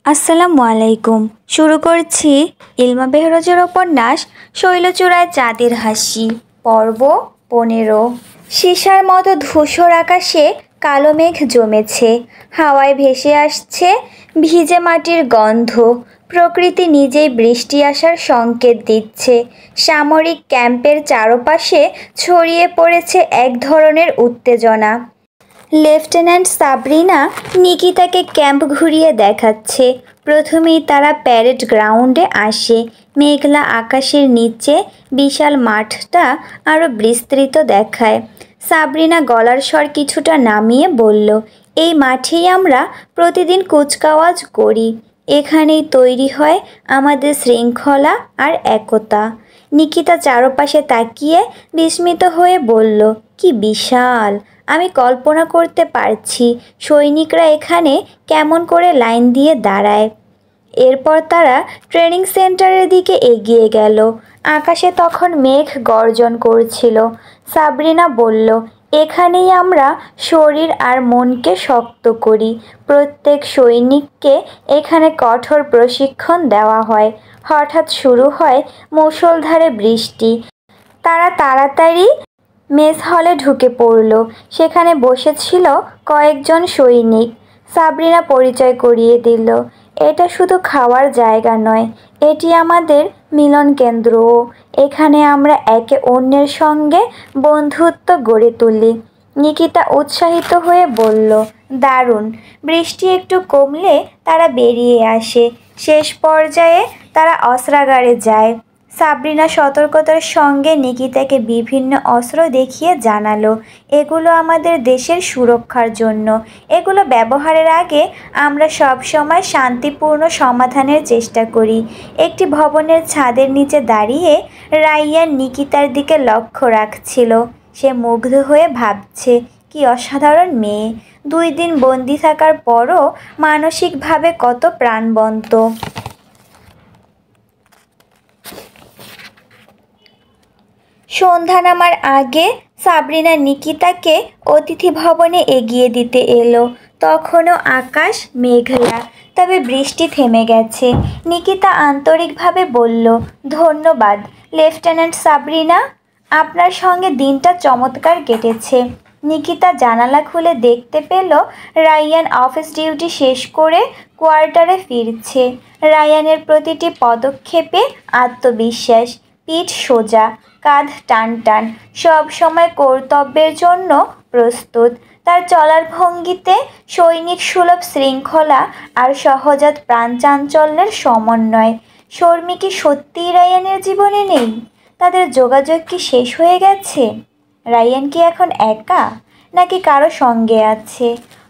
আসসালামু আলাইকুম। শুরু করছি ইলমা বেহরজের উপন্যাস শৈলচূড়ায় চাঁদের হাসি, পর্ব 15। সীসার মতো ধূসর আকাশে কালো মেঘ জমেছে, হাওয়ায় ভেসে আসছে ভিজে মাটির গন্ধ। প্রকৃতি নিজেই বৃষ্টি আসার সংকেত দিচ্ছে। সামরিক ক্যাম্পের চারপাশে ছড়িয়ে পড়েছে এক ধরনের উত্তেজনা। লেফটেন্যান্ট সাবরিনা নিকিতাকে ক্যাম্প ঘুরিয়ে দেখাচ্ছে। প্রথমেই তারা প্যারেড গ্রাউন্ডে আসে। মেঘলা আকাশের নিচে বিশাল মাঠটা আরও বিস্তৃত দেখায়। সাবরিনা গলার স্বর কিছুটা নামিয়ে বলল, এই মাঠেই আমরা প্রতিদিন কুচকাওয়াজ করি। এখানেই তৈরি হয় আমাদের শৃঙ্খলা আর একতা। নিকিতা চারপাশে তাকিয়ে বিস্মিত হয়ে বলল, কি বিশাল! আমি কল্পনা করতে পারছি সৈনিকরা এখানে কেমন করে লাইন দিয়ে দাঁড়ায়। এরপর তারা ট্রেনিং সেন্টারের দিকে এগিয়ে গেল। আকাশে তখন মেঘ গর্জন করছিল। সাবরিনা বলল, এখানেই আমরা শরীর আর মনকে শক্ত করি। প্রত্যেক সৈনিককে এখানে কঠোর প্রশিক্ষণ দেওয়া হয়। হঠাৎ শুরু হয় মুষলধারে বৃষ্টি। তারা তাড়াতাড়ি মেস হলে ঢুকে পড়ল। সেখানে বসেছিল কয়েকজন সৈনিক। সাবরিনা পরিচয় করিয়ে দিল, এটা শুধু খাওয়ার জায়গা নয়, এটি আমাদের মিলন কেন্দ্রও। এখানে আমরা একে অন্যের সঙ্গে বন্ধুত্ব গড়ে তুলি। নিকিতা উৎসাহিত হয়ে বলল, দারুণ! বৃষ্টি একটু কমলে তারা বেরিয়ে আসে। শেষ পর্যায়ে তারা অস্ত্রাগারে যায়। সাবরিনা সতর্কতার সঙ্গে নিকিতাকে বিভিন্ন অস্ত্র দেখিয়ে জানালো, এগুলো আমাদের দেশের সুরক্ষার জন্য। এগুলো ব্যবহারের আগে আমরা সব সময় শান্তিপূর্ণ সমাধানের চেষ্টা করি। একটি ভবনের ছাদের নিচে দাঁড়িয়ে রাইয়ান নিকিতার দিকে লক্ষ্য রাখছিল। সে মুগ্ধ হয়ে ভাবছে, কি অসাধারণ মেয়ে! 2 দিন বন্দি থাকার পরও মানসিকভাবে কত প্রাণবন্ত। সন্ধ্যা নামার আগে সাবরিনা নিকিতাকে অতিথি ভবনে এগিয়ে দিতে এলো। তখনও আকাশ মেঘলা, তবে বৃষ্টি থেমে গেছে। নিকিতা আন্তরিকভাবে বলল, ধন্যবাদ লেফটেন্যান্ট সাবরিনা, আপনার সঙ্গে দিনটা চমৎকার কেটেছে। নিকিতা জানালা খুলে দেখতে পেল রায়ান অফিস ডিউটি শেষ করে কোয়ার্টারে ফিরছে। রায়ানের প্রতিটি পদক্ষেপে আত্মবিশ্বাস, পিঠ সোজা, কাঁধ টান টান, সব সময় কর্তব্যের জন্য প্রস্তুত। তার চলার ভঙ্গিতে সৈনিক সুলভ শৃঙ্খলা আর সহজাত প্রাণচাঞ্চল্যের সমন্বয়। শর্মি কি সত্যিই রায়ানের জীবনে নেই? তাদের যোগাযোগ কি শেষ হয়ে গেছে? রায়ান কি এখন একা, নাকি কারো সঙ্গে আছে?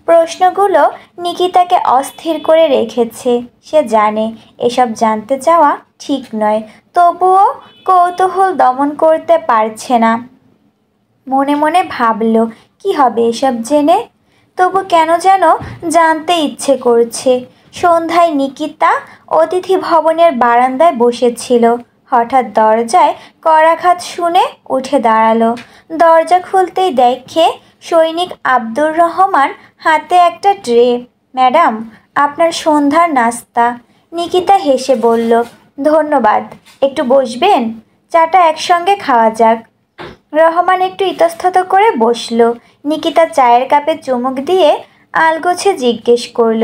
প্রশ্নগুলো নিকিতাকে অস্থির করে রেখেছে। সে জানে এসব জানতে চাওয়া ঠিক নয়, তবুও কৌতূহল দমন করতে পারছে না। মনে মনে ভাবল, কি হবে এসব জেনে? তবু কেন যেন জানতে ইচ্ছে করছে। সন্ধ্যায় নিকিতা অতিথি ভবনের বারান্দায় বসেছিল। হঠাৎ দরজায় করাঘাত শুনে উঠে দাঁড়ালো। দরজা খুলতেই দেখে সৈনিক আব্দুর রহমান হাতে একটা ট্রে। ম্যাডাম, আপনার সন্ধ্যার নাস্তা। নিকিতা হেসে বলল, ধন্যবাদ। একটু বসবেন? চাটা একসঙ্গে খাওয়া যাক। রহমান একটু ইতস্তত করে বসল। নিকিতা চায়ের কাপে চুমুক দিয়ে আলগোছে জিজ্ঞেস করল,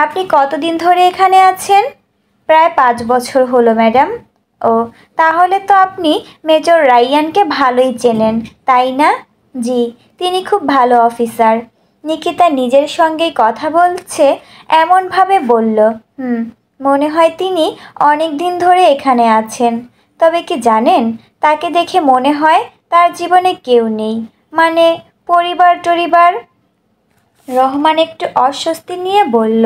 আপনি কতদিন ধরে এখানে আছেন? প্রায় 5 বছর হলো ম্যাডাম। ও, তাহলে তো আপনি মেজর রাইয়ানকে ভালোই চেনেন, তাই না? জি, তিনি খুব ভালো অফিসার। নিকিতা নিজের সঙ্গেই কথা বলছে এমনভাবে বলল, মনে হয় তিনি অনেক দিন ধরে এখানে আছেন। তবে কি জানেন, তাকে দেখে মনে হয় তার জীবনে কেউ নেই, মানে পরিবার। রহমান একটু অস্বস্তি নিয়ে বলল,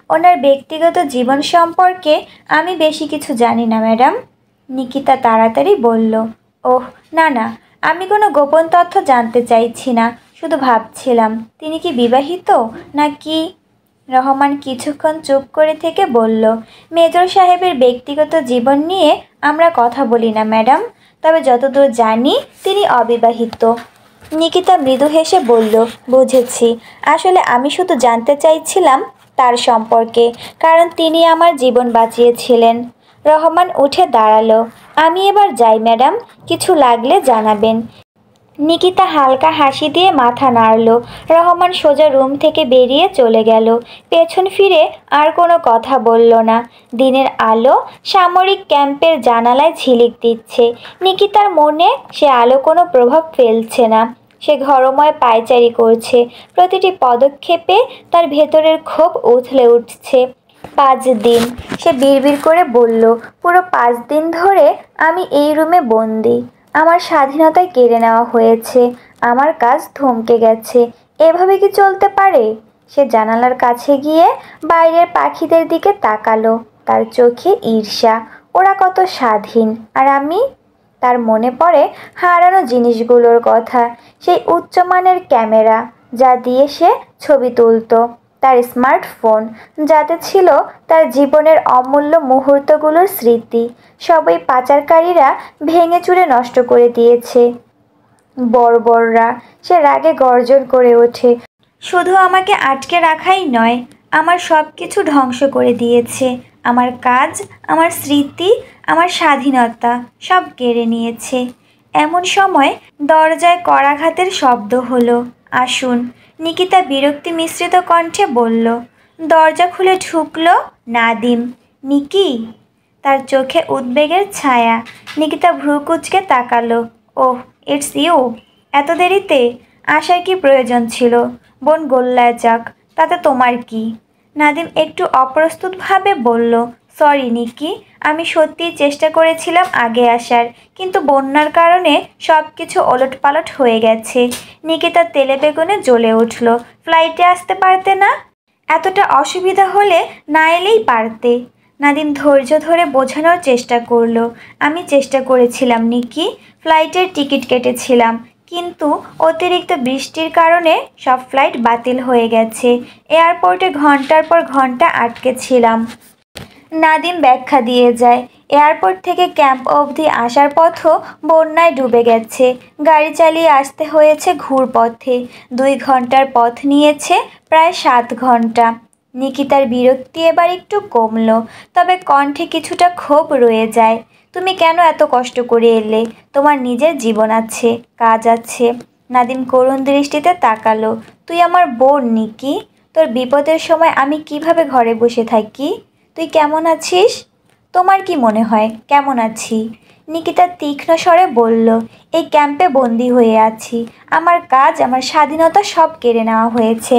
ওনার ব্যক্তিগত জীবন সম্পর্কে আমি বেশি কিছু জানি না ম্যাডাম। নিকিতা তাড়াতাড়ি বলল, ওহ না, আমি কোনো গোপন তথ্য জানতে চাইছি না, শুধু ভাবছিলাম তিনি কি বিবাহিত নাকি। রহমান কিছুক্ষণ চুপ করে থেকে বলল, মেজর সাহেবের ব্যক্তিগত জীবন নিয়ে আমরা কথা বলি না ম্যাডাম, তবে যতদূর জানি তিনি অবিবাহিত। নিকিতা মৃদু হেসে বলল, বুঝেছি। আসলে আমি শুধু জানতে চাইছিলাম তার সম্পর্কে, কারণ তিনি আমার জীবন বাঁচিয়েছিলেন। রহমান উঠে দাঁড়ালো। আমি এবার যাই ম্যাডাম, কিছু লাগলে জানাবেন। নিকিতা হালকা হাসি দিয়ে মাথা নাড়ল। রহমান সোজা রুম থেকে বেরিয়ে চলে গেল। পেছন ফিরে আর কোনো কথা বলল না। দিনের আলো সামরিক ক্যাম্পের জানালায় ঝিলিক দিচ্ছে। নিকিতার মনে সে আলো কোনো প্রভাব ফেলছে না। সে ঘরময় পায়চারি করছে। প্রতিটি পদক্ষেপে তার ভেতরের ক্ষোভ উথলে উঠছে। 5 দিন, সে বিড়বিড় করে বলল, পুরো 5 দিন ধরে আমি এই রুমে বন্দি। আমার স্বাধীনতা কেড়ে নেওয়া হয়েছে, আমার কাজ থমকে গেছে। এভাবে কি চলতে পারে? সে জানালার কাছে গিয়ে বাইরের পাখিদের দিকে তাকালো। তার চোখে ঈর্ষা। ওরা কত স্বাধীন, আর আমি? তার মনে পড়ে হারানো জিনিসগুলোর কথা। সেই উচ্চমানের ক্যামেরা যা দিয়ে সে ছবি তুলতো, তার স্মার্টফোন যাতে ছিল তার জীবনের অমূল্য মুহূর্তগুলোর স্মৃতি। সবই পাচারকারীরা ভেঙে চুরে নষ্ট করে দিয়েছে। বর্বররা! সে রাগে গর্জন করে ওঠে। শুধু আমাকে আটকে রাখাই নয়, আমার সব কিছু ধ্বংস করে দিয়েছে। আমার কাজ, আমার স্মৃতি, আমার স্বাধীনতা সব কেড়ে নিয়েছে। এমন সময় দরজায় করাঘাতের শব্দ হলো। আসুন, নিকিতা বিরক্তি মিশ্রিত কণ্ঠে বলল। দরজা খুলে ঢুকলো নাদিম। নিকি? তার চোখে উদ্বেগের ছায়া। নিকিতা ভ্রু কুঁচকে তাকালো। ওহ, ইটস ইউ। এত দেরিতে আসার কি প্রয়োজন ছিল? বোন গোল্লায় যাক, তাতে তোমার কি? নাদিম একটু অপ্রস্তুতভাবে বলল, সরি নিকি, আমি সত্যিই চেষ্টা করেছিলাম আগে আসার, কিন্তু বন্যার কারণে সব কিছু ওলটপালট হয়ে গেছে। নিকিতা তেলে বেগুনে জ্বলে উঠল। ফ্লাইটে আসতে পারতে না? এতটা অসুবিধা হলে না এলেই পারতে। নাদিম ধৈর্য ধরে বোঝানোর চেষ্টা করলো। আমি চেষ্টা করেছিলাম নিকি, ফ্লাইটের টিকিট কেটেছিলাম, কিন্তু অতিরিক্ত বৃষ্টির কারণে সব ফ্লাইট বাতিল হয়ে গেছে। এয়ারপোর্টে ঘন্টার পর ঘন্টা আটকে ছিলাম। নাদিম ব্যাখ্যা দিয়ে যায়। এয়ারপোর্ট থেকে ক্যাম্প অবধি আসার পথও বন্যায় ডুবে গেছে। গাড়ি চালিয়ে আসতে হয়েছে ঘুরপথে। 2 ঘন্টার পথ নিয়েছে প্রায় 7 ঘন্টা। নিকিতার বিরক্তি এবার একটু কমলো, তবে কণ্ঠে কিছুটা ক্ষোভ রয়ে যায়। তুমি কেন এত কষ্ট করে এলে? তোমার নিজের জীবন আছে, কাজ আছে। নাদিম করুণ দৃষ্টিতে তাকালো। তুই আমার বোন নিকি, তোর বিপদের সময় আমি কিভাবে ঘরে বসে থাকি? তুই কেমন আছিস? তোমার কি মনে হয় কেমন আছি? নিকিতা তীক্ষ্ণ স্বরে বলল, এই ক্যাম্পে বন্দি হয়ে আছি। আমার কাজ, আমার স্বাধীনতা সব কেড়ে নেওয়া হয়েছে।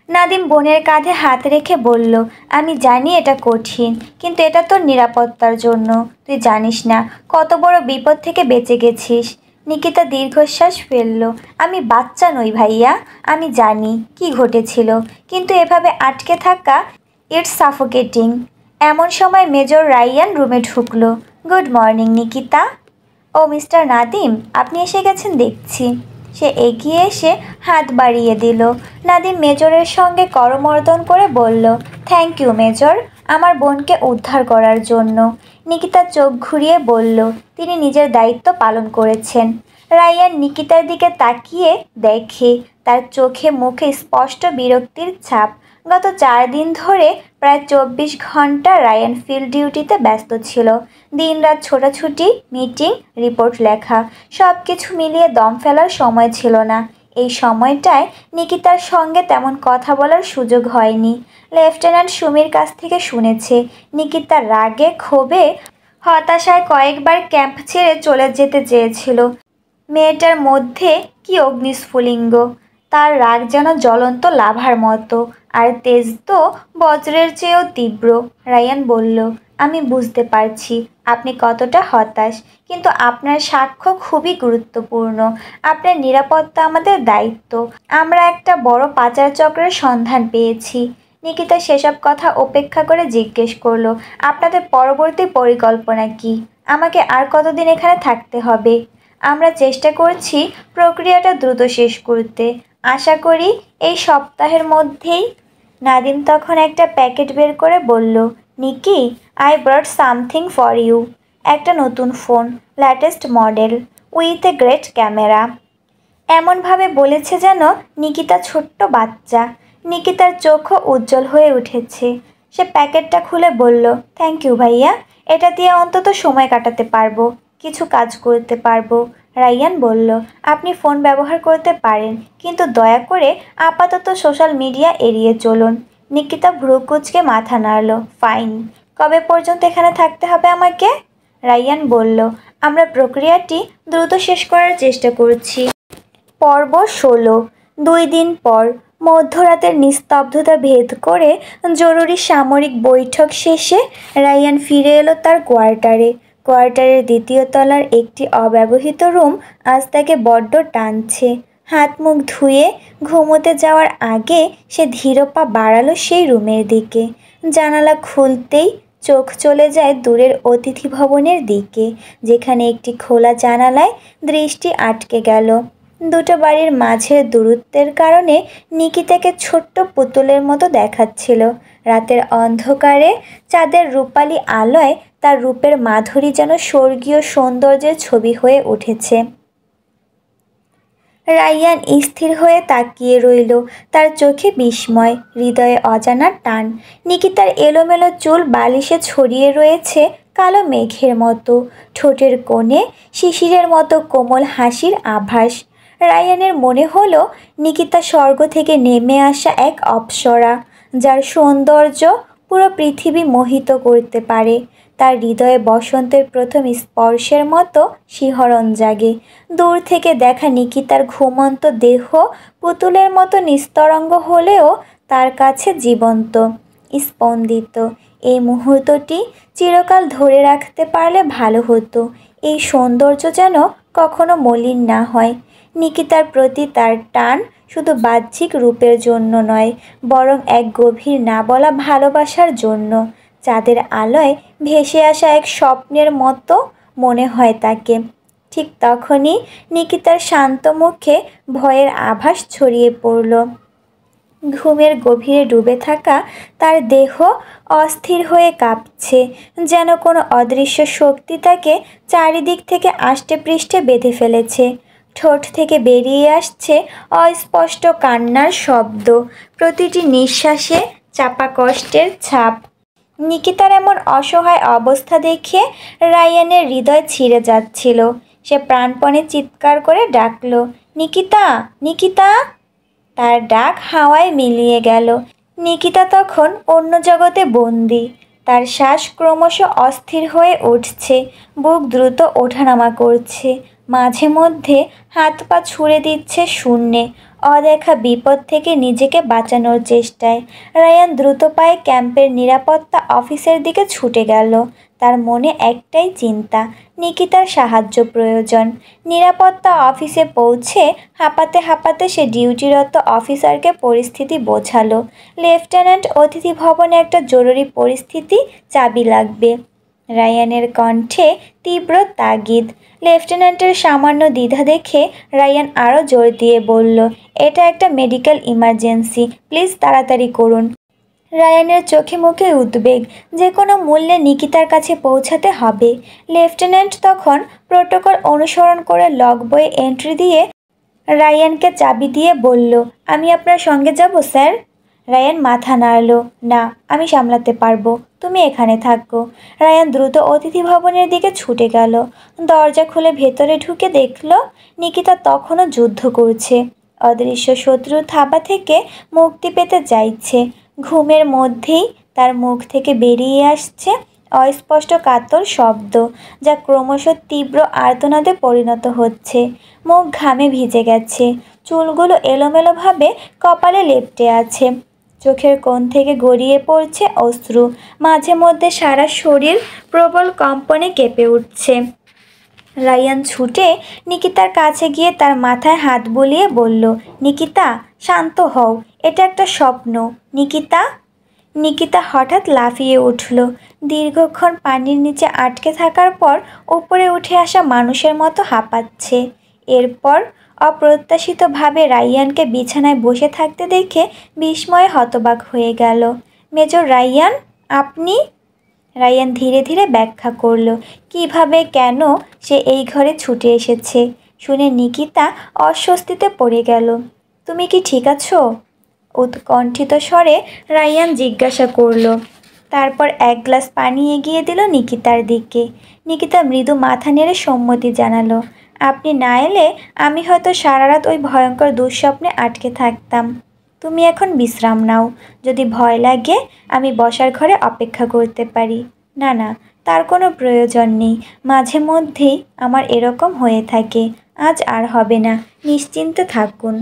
নাদিম বোনের কাঁধে হাত রেখে বলল, আমি জানি এটা কঠিন, কিন্তু এটা তোর নিরাপত্তার জন্য। তুই জানিস না কত বড় বিপদ থেকে বেঁচে গেছিস। নিকিতা দীর্ঘশ্বাস ফেলল। আমি বাচ্চা নই ভাইয়া, আমি জানি কি ঘটেছিল, কিন্তু এভাবে আটকে থাকা, ইটস সাফোকেটিং। এমন সময় মেজর রাইয়ান রুমে ঢুকলো। Good morning Nikita. ও মিস্টার নাদিম, আপনি এসে গেছেন দেখছি। সে এগিয়ে এসে হাত বাড়িয়ে দিল। নাদিম মেজরের সঙ্গে করমর্দন করে বলল, থ্যাংক ইউ মেজর, আমার বোনকে উদ্ধার করার জন্য। নিকিতা চোখ ঘুরিয়ে বলল, তিনি নিজের দায়িত্ব পালন করেছেন। রাইয়ান নিকিতার দিকে তাকিয়ে দেখে তার চোখে মুখে স্পষ্ট বিরক্তির ছাপ। গত 4 দিন ধরে প্রায় 24 ঘন্টা রায়ান ফিল্ড ডিউটিতে ব্যস্ত ছিল। দিনরাত ছোটাছুটি, মিটিং, রিপোর্ট লেখা, সব কিছু মিলিয়ে দম ফেলার সময় ছিল না। এই সময়টায় নিকিতার সঙ্গে তেমন কথা বলার সুযোগ হয়নি। লেফটেন্যান্ট সুমির কাছ থেকে শুনেছে নিকিতা রাগে, ক্ষোভে, হতাশায় কয়েকবার ক্যাম্প ছেড়ে চলে যেতে চেয়েছিল। মেয়েটার মধ্যে কি অগ্নিস্ফুলিঙ্গ! তার রাগ যেন জ্বলন্ত লাভার মতো, আর তেজ তো বজ্রের চেয়েও তীব্র। রায়ান বলল, আমি বুঝতে পারছি আপনি কতটা হতাশ, কিন্তু আপনার সাক্ষ্য খুবই গুরুত্বপূর্ণ। আপনার নিরাপত্তা আমাদের দায়িত্ব। আমরা একটা বড় পাচার চক্রের সন্ধান পেয়েছি। নিকিতা সেসব কথা উপেক্ষা করে জিজ্ঞেস করলো, আপনাদের পরবর্তী পরিকল্পনা কি? আমাকে আর কতদিন এখানে থাকতে হবে? আমরা চেষ্টা করছি প্রক্রিয়াটা দ্রুত শেষ করতে। আশা করি এই সপ্তাহের মধ্যেই। নাদিম তখন একটা প্যাকেট বের করে বলল, Niki, I brought something for you. একটা নতুন phone, latest model, with a great camera. এমনভাবে বলেছে যেন নিকিতা ছোট্ট বাচ্চা। নিকিতার চোখও উজ্জ্বল হয়ে উঠেছে। সে প্যাকেটটা খুলে বলল, থ্যাংক ইউ ভাইয়া, এটা দিয়ে অন্তত সময় কাটাতে পারবো, কিছু কাজ করতে পারবো। রাইয়ান বলল, আপনি ফোন ব্যবহার করতে পারেন, কিন্তু দয়া করে আপাতত সোশ্যাল মিডিয়া এড়িয়ে চলুন। নিকিতা ভ্রু কুঁচকে মাথা নাড়ল। ফাইন। কবে পর্যন্ত এখানে থাকতে হবে আমাকে? রাইয়ান বলল, আমরা প্রক্রিয়াটি দ্রুত শেষ করার চেষ্টা করছি। পর্ব 16। 2 দিন পর মধ্যরাতের নিস্তব্ধতা ভেদ করে জরুরি সামরিক বৈঠক শেষে রাইয়ান ফিরে এলো তার কোয়ার্টারে। কোয়ার্টারের দ্বিতীয় তলার একটি অব্যবহৃত রুম আজ তাকে বড্ড টানছে। হাত মুখ ধুয়ে ঘুমোতে যাওয়ার আগে সে ধীর পা বাড়ালো সেই রুমের দিকে। জানালা খুলতেই চোখ চলে যায় দূরের অতিথি ভবনের দিকে, যেখানে একটি খোলা জানালায় দৃষ্টি আটকে গেল। দুটো বাড়ির মাঝের দূরত্বের কারণে নিকিতাকে ছোট্ট পুতুলের মতো দেখাচ্ছিল। রাতের অন্ধকারে চাঁদের রূপালি আলোয় তার রূপের মাধুরী যেন স্বর্গীয় সৌন্দর্যের ছবি হয়ে উঠেছে। রাইয়ান স্থির হয়ে তাকিয়ে রইল, তার চোখে বিস্ময়, হৃদয়ে অজানা টান। নিকিতার এলোমেলো চুল বালিশে ছড়িয়ে রয়েছে কালো মেঘের মতো, ঠোঁটের কোণে শিশিরের মতো কোমল হাসির আভাস। রায়ানের মনে হলো নিকিতা স্বর্গ থেকে নেমে আসা এক অপ্সরা, যার সৌন্দর্য পুরো পৃথিবী মোহিত করতে পারে। তার হৃদয়ে বসন্তের প্রথম স্পর্শের মতো শিহরণ জাগে। দূর থেকে দেখা নিকিতার ঘুমন্ত দেহ পুতুলের মতো নিস্তরঙ্গ হলেও তার কাছে জীবন্ত, স্পন্দিত। এই মুহূর্তটি চিরকাল ধরে রাখতে পারলে ভালো হতো। এই সৌন্দর্য যেন কখনো মলিন না হয়। নিকিতার প্রতি তার টান শুধু বাহ্যিক রূপের জন্য নয়, বরং এক গভীর না বলা ভালোবাসার জন্য। চাঁদের আলোয় ভেসে আসা এক স্বপ্নের মতো মনে হয় তাকে। ঠিক তখনই নিকিতার শান্ত মুখে ভয়ের আভাস ছড়িয়ে পড়ল। ঘুমের গভীরে ডুবে থাকা তার দেহ অস্থির হয়ে কাঁপছে, যেন কোনো অদৃশ্য শক্তি তাকে চারিদিক থেকে আষ্টেপৃষ্ঠে বেঁধে ফেলেছে। ঠোঁট থেকে বেরিয়ে আসছে অস্পষ্ট কান্নার শব্দ, প্রতিটি নিঃশ্বাসে চাপা কষ্টের ছাপ। নিকিতার এমন অসহায় অবস্থা দেখে রায়ানের হৃদয় ছিঁড়ে যাচ্ছিল। সে প্রাণপণে চিৎকার করে ডাকল, নিকিতা, নিকিতা! তার ডাক হাওয়ায় মিলিয়ে গেল। নিকিতা তখন অন্য জগতে বন্দী। তার শ্বাস ক্রমশ অস্থির হয়ে উঠছে, বুক দ্রুত ওঠানামা করছে, মাঝে মধ্যে হাত পা ছুঁড়ে দিচ্ছে শূন্যে, অদেখা বিপদ থেকে নিজেকে বাঁচানোর চেষ্টায়। রায়ান দ্রুত পায়ে ক্যাম্পের নিরাপত্তা অফিসের দিকে ছুটে গেল। তার মনে একটাই চিন্তা, নিকিতার সাহায্য প্রয়োজন। নিরাপত্তা অফিসে পৌঁছে হাঁপাতে হাঁপাতে সে ডিউটিরত অফিসারকে পরিস্থিতি বোঝালো। লেফটেন্যান্ট, অতিথি ভবনে একটা জরুরি পরিস্থিতি, চাবি লাগবে। রায়ানের কণ্ঠে তীব্র তাগিদ। লেফটেন্যান্টের সামান্য দ্বিধা দেখে রায়ান আরও জোর দিয়ে বলল, এটা একটা মেডিকেল ইমার্জেন্সি, প্লিজ তাড়াতাড়ি করুন। রায়ানের চোখে মুখে উদ্বেগ, যে কোনো মূল্যে নিকিতার কাছে পৌঁছাতে হবে। লেফটেন্যান্ট তখন প্রোটোকল অনুসরণ করে লগ বইয়ে এন্ট্রি দিয়ে রায়ানকে চাবি দিয়ে বলল, আমি আপনার সঙ্গে যাব স্যার। রায়ান মাথা নাড়ল, না, আমি সামলাতে পারবো, তুমি এখানে থাকো। রায়ান দ্রুত অতিথি ভবনের দিকে ছুটে গেল। দরজা খুলে ভেতরে ঢুকে দেখল নিকিতা তখনও যুদ্ধ করছে, অদৃশ্য শত্রুর থাবা থেকে মুক্তি পেতে চাইছে। ঘুমের মধ্যেই তার মুখ থেকে বেরিয়ে আসছে অস্পষ্ট কাতর শব্দ, যা ক্রমশ তীব্র আর্তনাদে পরিণত হচ্ছে। মুখ ঘামে ভিজে গেছে, চুলগুলো এলোমেলোভাবে কপালে লেপ্টে আছে, চোখের কোণ থেকে গড়িয়ে পড়ছে অশ্রু, মাঝে মধ্যে সারা শরীর প্রবল কম্পনে কেঁপে উঠছে। রায়ান ছুটে নিকিতার কাছে গিয়ে তার মাথায় হাত বুলিয়ে বলল, নিকিতা, শান্ত হও, এটা একটা স্বপ্ন। নিকিতা! নিকিতা হঠাৎ লাফিয়ে উঠল। দীর্ঘক্ষণ পানির নিচে আটকে থাকার পর উপরে উঠে আসা মানুষের মতো হাঁপাচ্ছে। এরপর অপ্রত্যাশিতভাবে রায়ানকে বিছানায় বসে থাকতে দেখে বিস্ময়ে হতবাক হয়ে গেল। মেজর রায়ান, আপনি? রায়ান ধীরে ধীরে ব্যাখ্যা করল কিভাবে, কেন সে এই ঘরে ছুটে এসেছে। শুনে নিকিতা অস্বস্তিতে পড়ে গেল। তুমি কি ঠিক আছো? উৎকণ্ঠিত স্বরে রায়ান জিজ্ঞাসা করল। তারপর এক গ্লাস পানি এগিয়ে দিল নিকিতার দিকে। নিকিতা মৃদু মাথা নেড়ে সম্মতি জানালো। আপনি না এলে আমি হয়তো সারা রাত ওই ভয়ঙ্কর দুঃস্বপ্নে আটকে থাকতাম। তুমি এখন বিশ্রাম নাও। যদি ভয় লাগে আমি বসার ঘরে অপেক্ষা করতে পারি। না না, তার কোনো প্রয়োজন নেই। মাঝে মধ্যেই আমার এরকম হয়ে থাকে। আজ আর হবে না, নিশ্চিন্তে থাকুন।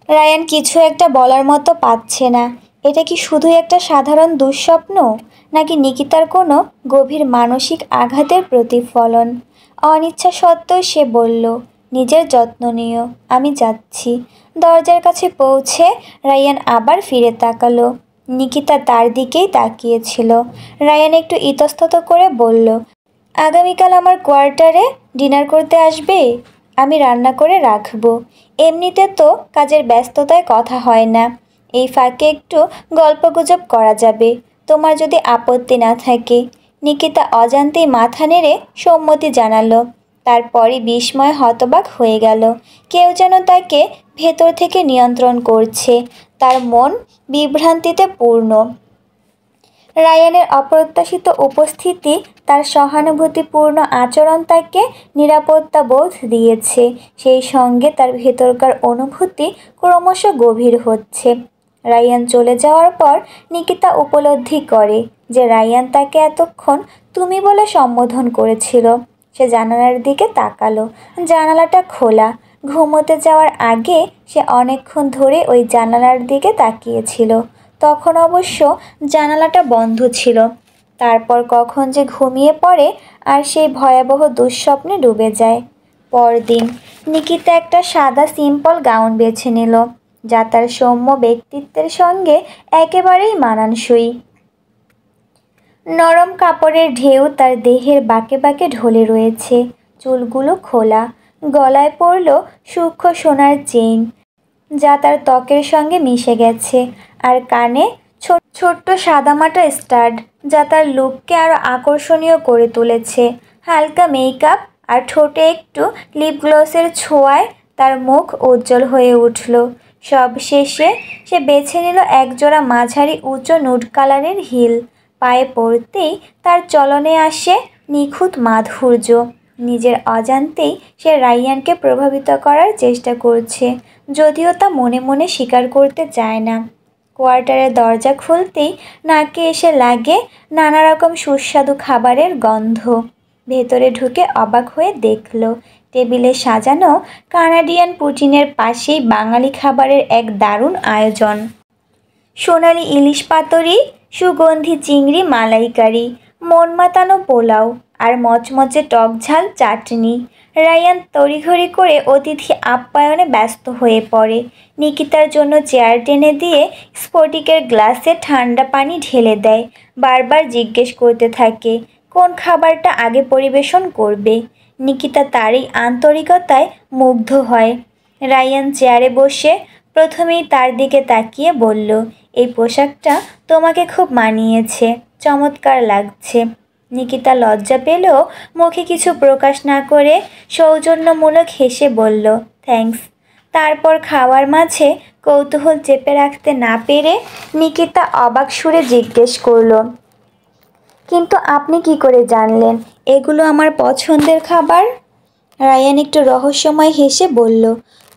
রায়ান কিছু একটা বলার মতো পাচ্ছে না। এটা কি শুধু একটা সাধারণ দুঃস্বপ্ন, নাকি নিকিতার কোনো গভীর মানসিক আঘাতের প্রতিফলন? অনিচ্ছা সত্ত্বেও সে বলল, নিজের যত্ন নিও, আমি যাচ্ছি। দরজার কাছে পৌঁছে রায়ান আবার ফিরে তাকালো। নিকিতা তার দিকেই তাকিয়েছিল। রায়ান একটু ইতস্তত করে বলল, আগামীকাল আমার কোয়ার্টারে ডিনার করতে আসবে? আমি রান্না করে রাখবো। এমনিতে তো কাজের ব্যস্ততায় কথা হয় না। এই ফাঁকে একটু গল্পগুজব করা যাবে, তোমার যদি আপত্তি না থাকে। নিকিতা অজান্তেই মাথা নেড়ে সম্মতি জানালো। তারপরই বিস্ময় হতবাক হয়ে গেল। কেউ যেন তাকে ভেতর থেকে নিয়ন্ত্রণ করছে। তার মন বিভ্রান্তিতে পূর্ণ। রায়ানের অপ্রত্যাশিত উপস্থিতি, তার সহানুভূতিপূর্ণ আচরণ তাকে নিরাপত্তা বোধ দিয়েছে। সেই সঙ্গে তার ভেতরকার অনুভূতি ক্রমশ গভীর হচ্ছে। রায়ান চলে যাওয়ার পর নিকিতা উপলব্ধি করে যে রায়ান তাকে এতক্ষণ তুমি বলে সম্বোধন করেছিল। সে জানালার দিকে তাকালো। জানালাটা খোলা। ঘুমোতে যাওয়ার আগে সে অনেকক্ষণ ধরে ওই জানালার দিকে তাকিয়েছিল। তখন অবশ্য জানালাটা বন্ধ ছিল। তারপর কখন যে ঘুমিয়ে পড়ে আর সেই ভয়াবহ দুঃস্বপ্নে ডুবে যায়। পরদিন নিকিতা একটা সাদা সিম্পল গাউন বেছে নিল, যা তার সৌম্য ব্যক্তিত্বের সঙ্গে একেবারেই মানানসই। নরম কাপড়ের ঢেউ তার দেহের বাঁকে বাঁকে ঢলে রয়েছে। চুলগুলো খোলা। গলায় পড়ল সূক্ষ্ম সোনার চেইন, যা তার ত্বকের সঙ্গে মিশে গেছে। আর কানে ছোট্ট সাদামাটা স্টাড, যা তার লুককে আরও আকর্ষণীয় করে তুলেছে। হালকা মেকআপ আর ঠোঁটে একটু লিপ গ্লসের ছোঁয়ায় তার মুখ উজ্জ্বল হয়ে উঠল। সবশেষে সে বেছে নিল একজোড়া মাঝারি উঁচু নুড কালারের হিল। পায়ে পড়তেই তার চলনে আসে নিখুঁত মাধুর্য। নিজের অজান্তেই সে রায়ানকে প্রভাবিত করার চেষ্টা করছে, যদিও তা মনে মনে স্বীকার করতে চায় না। কোয়ার্টারের দরজা খুলতেই নাকে এসে লাগে নানা রকম সুস্বাদু খাবারের গন্ধ। ভেতরে ঢুকে অবাক হয়ে দেখল টেবিলে সাজানো কানাডিয়ান পুটিনের পাশেই বাঙালি খাবারের এক দারুণ আয়োজন। সোনালি ইলিশ পাতুরি, সুগন্ধি চিংড়ি মালাইকারি, মন মাতানো পোলাও আর মচমচে টক ঝাল চাটনি। রায়ান তড়িঘড়ি করে অতিথি আপ্যায়নে ব্যস্ত হয়ে পড়ে। নিকিতার জন্য চেয়ার টেনে দিয়ে স্ফটিকের গ্লাসে ঠান্ডা পানি ঢেলে দেয়। বারবার জিজ্ঞেস করতে থাকে কোন খাবারটা আগে পরিবেশন করবে। নিকিতা তারই আন্তরিকতায় মুগ্ধ হয়। রায়ান চেয়ারে বসে প্রথমেই তার দিকে তাকিয়ে বলল, এই পোশাকটা তোমাকে খুব মানিয়েছে, চমৎকার লাগছে। নিকিতা লজ্জা পেলেও মুখে কিছু প্রকাশ না করে সৌজন্যমূলক হেসে বলল, থ্যাঙ্কস। তারপর খাওয়ার মাঝে কৌতূহল চেপে রাখতে না পেরে নিকিতা অবাক সুরে জিজ্ঞেস করল, কিন্তু আপনি কি করে জানলেন এগুলো আমার পছন্দের খাবার? রায়ান একটু রহস্যময় হেসে বলল,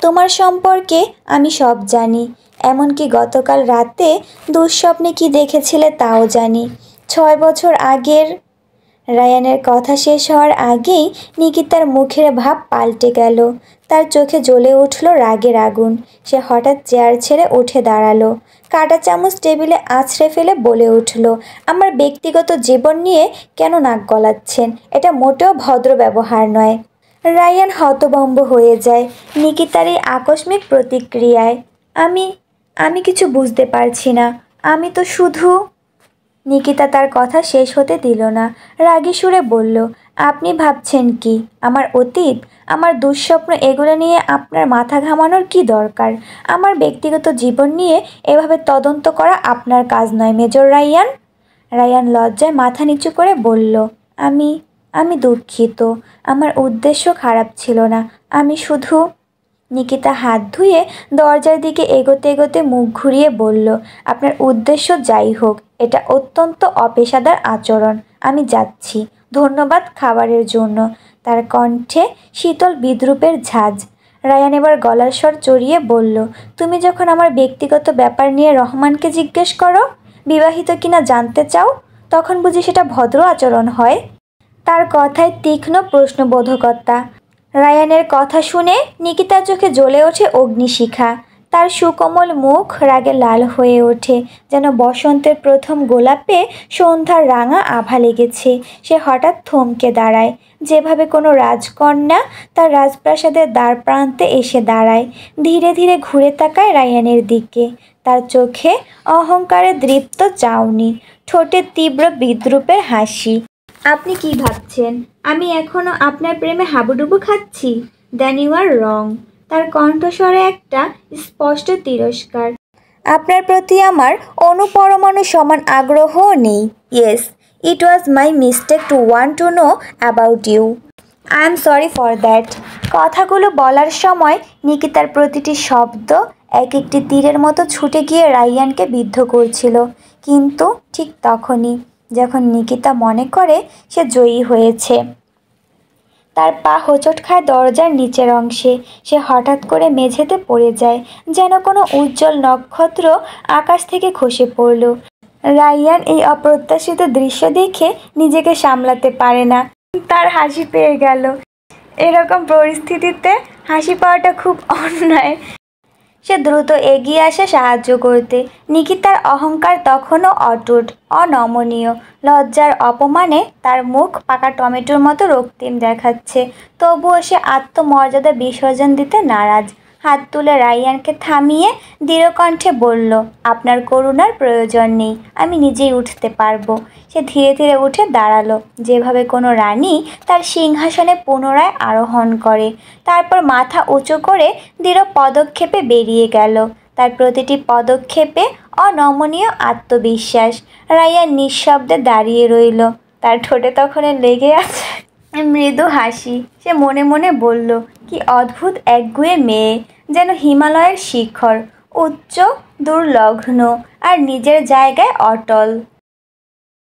তোমার সম্পর্কে আমি সব জানি। এমনকি গতকাল রাতে দুঃস্বপ্নে কি দেখেছিলে তাও জানি। 6 বছর আগের। রায়ানের কথা শেষ হওয়ার আগেই নিকিতার মুখের ভাব পাল্টে গেল। তার চোখে জ্বলে উঠল রাগের আগুন। সে হঠাৎ চেয়ার ছেড়ে উঠে দাঁড়ালো। কাঁটা চামচ টেবিলে আছড়ে ফেলে বলে উঠল, আমার ব্যক্তিগত জীবন নিয়ে কেন নাক গলাচ্ছেন? এটা মোটেও ভদ্র ব্যবহার নয়। রায়ান হতভম্ব হয়ে যায় নিকিতার এই আকস্মিক প্রতিক্রিয়ায়। আমি কিছু বুঝতে পারছি না। আমি তো শুধু। নিকিতা তার কথা শেষ হতে দিল না। রাগী সুরে বলল, আপনি ভাবছেন কি আমার অতীত, আমার দুঃস্বপ্ন এগুলো নিয়ে আপনার মাথা ঘামানোর কি দরকার? আমার ব্যক্তিগত জীবন নিয়ে এভাবে তদন্ত করা আপনার কাজ নয় মেজর রায়ান। রায়ান লজ্জায় মাথা নিচু করে বলল, আমি দুঃখিত। আমার উদ্দেশ্য খারাপ ছিল না। আমি শুধু। নিকিতা হাত ধুয়ে দরজার দিকে এগোতে এগোতে মুখ ঘুরিয়ে বলল, আপনার উদ্দেশ্য যাই হোক, এটা অত্যন্ত অপেশাদার আচরণ। আমি যাচ্ছি। ধন্যবাদ খাবারের জন্য। তার কণ্ঠে শীতল বিদ্রূপের ঝাঁজ। রায়ান এবার গলার স্বর চড়িয়ে বলল, তুমি যখন আমার ব্যক্তিগত ব্যাপার নিয়ে রহমানকে জিজ্ঞেস করো, বিবাহিত কিনা জানতে চাও, তখন বুঝি সেটা ভদ্র আচরণ হয়? তার কথায় তীক্ষ্ণ প্রশ্নবোধকতা। রায়ানের কথা শুনে নিকিতার চোখে জ্বলে ওঠে অগ্নিশিখা। তার সুকোমল মুখ রাগে লাল হয়ে ওঠে, যেন বসন্তের প্রথম গোলাপে সন্ধ্যার রাঙা আভা লেগেছে। সে হঠাৎ থমকে দাঁড়ায়, যেভাবে কোনো রাজকন্যা তার রাজপ্রাসাদের দ্বার প্রান্তে এসে দাঁড়ায়। ধীরে ধীরে ঘুরে তাকায় রায়ানের দিকে। তার চোখে অহংকারে দৃপ্ত চাউনি, ঠোঁটে তীব্র বিদ্রূপের হাসি। আপনি কি ভাবছেন আমি এখনো আপনার প্রেমে হাবুডুবু খাচ্ছি? দেন ইউ আর রং। তার কণ্ঠস্বরে একটা স্পষ্ট তিরস্কার। আপনার প্রতি আমার অনুপরমাণু সমান আগ্রহও নেই। Yes, it was my mistake to want to know about you. I am sorry for that. কথাগুলো বলার সময় নিকিতার প্রতিটি শব্দ এক একটি তীরের মতো ছুটে গিয়ে রাইয়ানকে বিদ্ধ করছিল। কিন্তু ঠিক তখনই, যখন নিকিতা মনে করে সে জয়ী হয়েছে, তার পা হোঁচট খায় দরজার নিচের অংশে। সে হঠাৎ করে মেঝেতে পড়ে যায়, যেন কোনো উজ্জ্বল নক্ষত্র আকাশ থেকে খসে পড়ল। রাইয়ান এই অপ্রত্যাশিত দৃশ্য দেখে নিজেকে সামলাতে পারে না। তার হাসি পেয়ে গেল। এরকম পরিস্থিতিতে হাসি পাওয়াটা খুব অন্যায়। সে দ্রুত এগিয়ে আসে সাহায্য করতে। নিকিতার অহংকার তখনও অটুট, অনমনীয়। লজ্জার অপমানে তার মুখ পাকা টমেটোর মতো রক্তিম দেখাচ্ছে। তবুও সে আত্মমর্যাদা বিসর্জন দিতে নারাজ। হাত তুলে রাইয়ানকে থামিয়ে দৃঢ়কণ্ঠে বলল, আপনার করুণার প্রয়োজন নেই, আমি নিজেই উঠতে পারবো। সে ধীরে ধীরে উঠে দাঁড়ালো, যেভাবে কোনো রানী তার সিংহাসনে পুনরায় আরোহণ করে। তারপর মাথা উঁচু করে দৃঢ় পদক্ষেপে বেরিয়ে গেল। তার প্রতিটি পদক্ষেপে অনমনীয় আত্মবিশ্বাস। রাইয়ান নিঃশব্দে দাঁড়িয়ে রইল, তার ঠোঁটে তখন লেগে আছে মৃদু হাসি। সে মনে মনে বলল, কি অদ্ভুত একগুঁয়ে মেয়ে, যেন হিমালয়ের শিখর, উচ্চ, দুর্লগ্ন আর নিজের জায়গায় অটল।